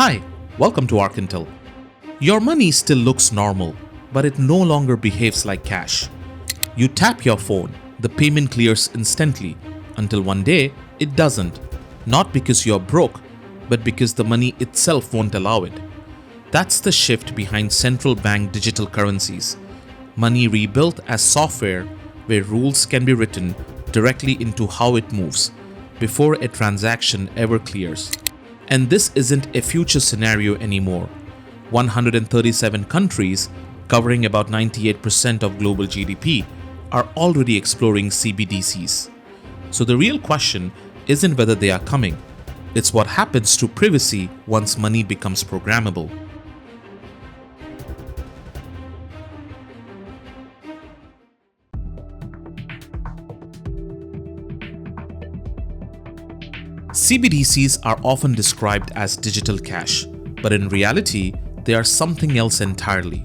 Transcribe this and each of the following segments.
Hi, welcome to Arkintel. Your money still looks normal, but it no longer behaves like cash. You tap your phone, the payment clears instantly, until one day it doesn't. Not because you're broke, but because the money itself won't allow it. That's the shift behind central bank digital currencies. Money rebuilt as software where rules can be written directly into how it moves before a transaction ever clears. And this isn't a future scenario anymore. 137 countries, covering about 98% of global GDP, are already exploring CBDCs. So the real question isn't whether they are coming, it's what happens to privacy once money becomes programmable. CBDCs are often described as digital cash, but in reality, they are something else entirely.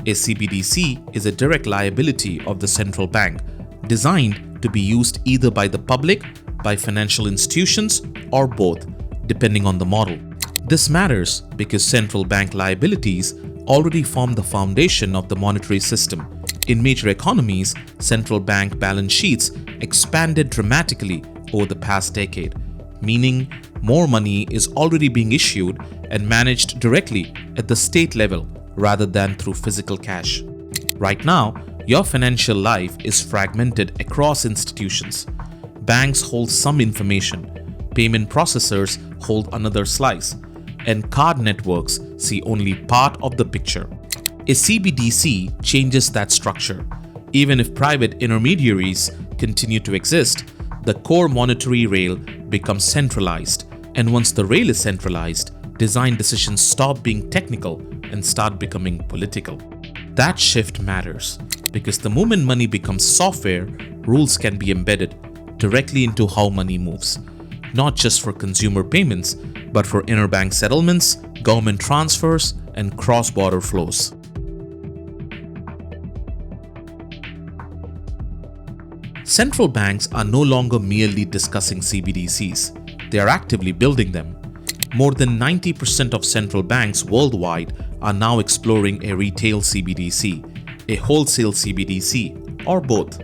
A CBDC is a direct liability of the central bank, designed to be used either by the public, by financial institutions, or both, depending on the model. This matters because central bank liabilities already form the foundation of the monetary system. In major economies, central bank balance sheets expanded dramatically over the past decade, meaning more money is already being issued and managed directly at the state level rather than through physical cash. Right now, your financial life is fragmented across institutions. Banks hold some information, payment processors hold another slice, and card networks see only part of the picture. A CBDC changes that structure. Even if private intermediaries continue to exist, the core monetary rail becomes centralized, and once the rail is centralized, design decisions stop being technical and start becoming political. That shift matters because the moment money becomes software, rules can be embedded directly into how money moves, not just for consumer payments, but for interbank settlements, government transfers, and cross-border flows. Central banks are no longer merely discussing CBDCs, they are actively building them. More than 90% of central banks worldwide are now exploring a retail CBDC, a wholesale CBDC, or both.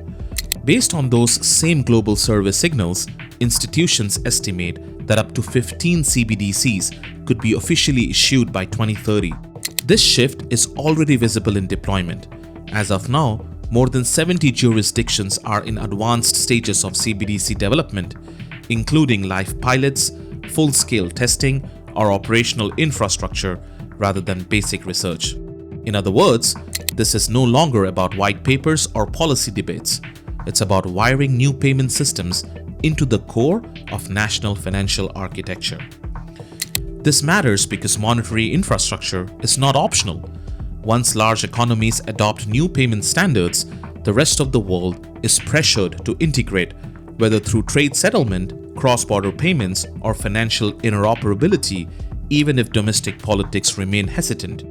Based on those same global survey signals, institutions estimate that up to 15 CBDCs could be officially issued by 2030. This shift is already visible in deployment. As of now, more than 70 jurisdictions are in advanced stages of CBDC development, including live pilots, full-scale testing, or operational infrastructure rather than basic research. In other words, this is no longer about white papers or policy debates. It's about wiring new payment systems into the core of national financial architecture. This matters because monetary infrastructure is not optional. Once large economies adopt new payment standards, the rest of the world is pressured to integrate, whether through trade settlement, cross-border payments, or financial interoperability, even if domestic politics remain hesitant.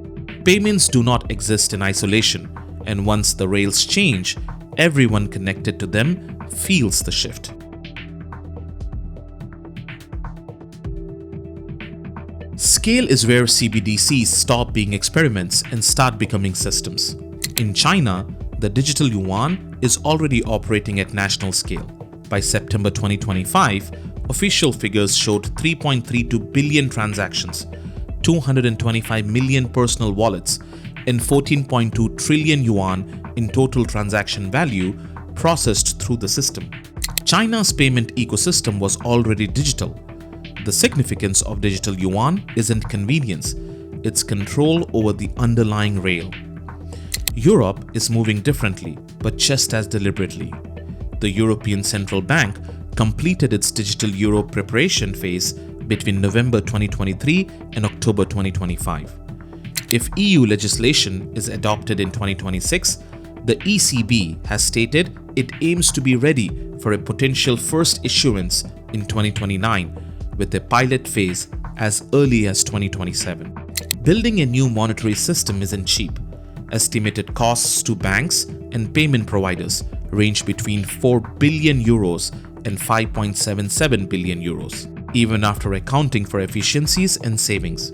Payments do not exist in isolation, and once the rails change, everyone connected to them feels the shift. Scale is where CBDCs stop being experiments and start becoming systems. In China, the digital yuan is already operating at national scale. By September 2025, official figures showed 3.32 billion transactions, 225 million personal wallets, and 14.2 trillion yuan in total transaction value processed through the system. China's payment ecosystem was already digital. The significance of digital yuan isn't convenience, it's control over the underlying rail. Europe is moving differently, but just as deliberately. The European Central Bank completed its digital euro preparation phase between November 2023 and October 2025. If EU legislation is adopted in 2026, the ECB has stated it aims to be ready for a potential first issuance in 2029, with a pilot phase as early as 2027. Building a new monetary system isn't cheap. Estimated costs to banks and payment providers range between 4 billion euros and 5.77 billion euros, even after accounting for efficiencies and savings.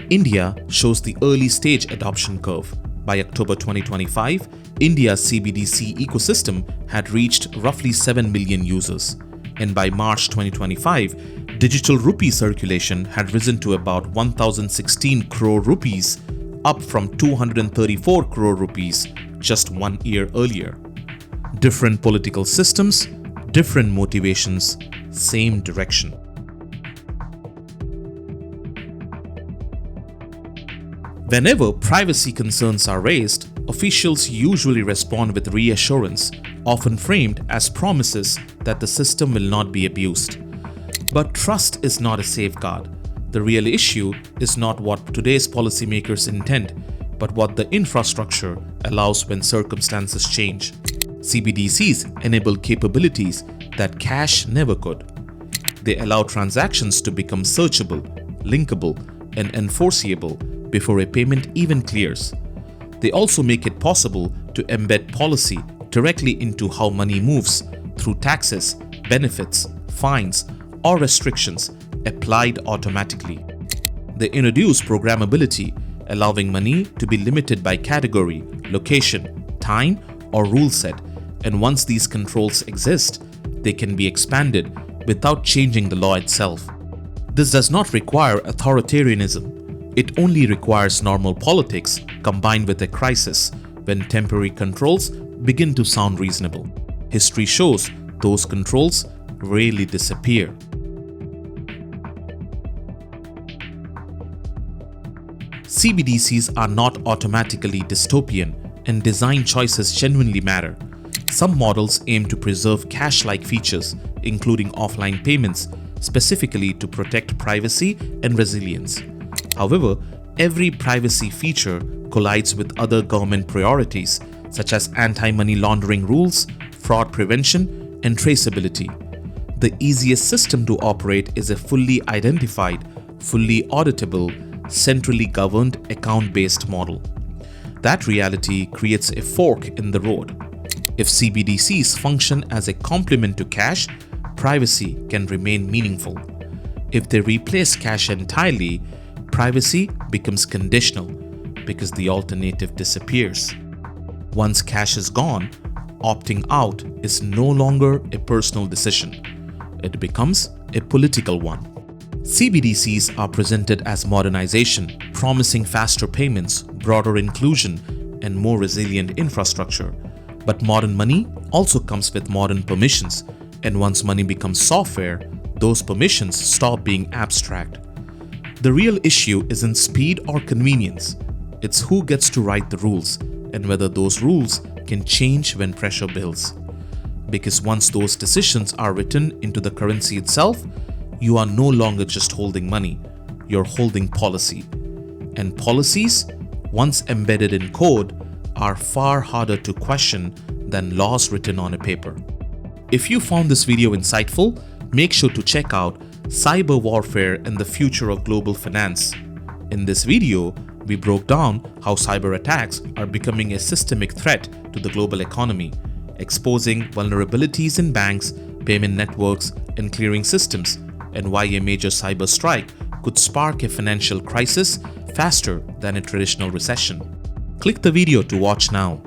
India shows the early stage adoption curve. By October 2025, India's CBDC ecosystem had reached roughly 7 million users. And by March 2025, digital rupee circulation had risen to about 1016 crore rupees, up from 234 crore rupees just 1 year earlier. Different political systems, different motivations, same direction. Whenever privacy concerns are raised, officials usually respond with reassurance, often framed as promises that the system will not be abused. But trust is not a safeguard. The real issue is not what today's policymakers intend, but what the infrastructure allows when circumstances change. CBDCs enable capabilities that cash never could. They allow transactions to become searchable, linkable, and enforceable before a payment even clears. They also make it possible to embed policy directly into how money moves through taxes, benefits, fines, or restrictions applied automatically. They introduce programmability, allowing money to be limited by category, location, time, or rule set, and once these controls exist, they can be expanded without changing the law itself. This does not require authoritarianism. It only requires normal politics combined with a crisis when temporary controls begin to sound reasonable. History shows those controls rarely disappear. CBDCs are not automatically dystopian, and design choices genuinely matter. Some models aim to preserve cash-like features, including offline payments, specifically to protect privacy and resilience. However, every privacy feature collides with other government priorities, such as anti-money laundering rules, fraud prevention, and traceability. The easiest system to operate is a fully identified, fully auditable, centrally governed account-based model. That reality creates a fork in the road. If CBDCs function as a complement to cash, privacy can remain meaningful. If they replace cash entirely, privacy becomes conditional because the alternative disappears. Once cash is gone, opting out is no longer a personal decision. It becomes a political one. CBDCs are presented as modernization, promising faster payments, broader inclusion, and more resilient infrastructure. But modern money also comes with modern permissions, and once money becomes software, those permissions stop being abstract. The real issue isn't speed or convenience. It's who gets to write the rules and whether those rules can change when pressure builds. Because once those decisions are written into the currency itself, you are no longer just holding money, you're holding policy. And policies, once embedded in code, are far harder to question than laws written on a paper. If you found this video insightful, make sure to check out Cyber Warfare and the Future of Global Finance. In this video, we broke down how cyber attacks are becoming a systemic threat to the global economy, exposing vulnerabilities in banks, payment networks, and clearing systems, and why a major cyber strike could spark a financial crisis faster than a traditional recession. Click the video to watch now.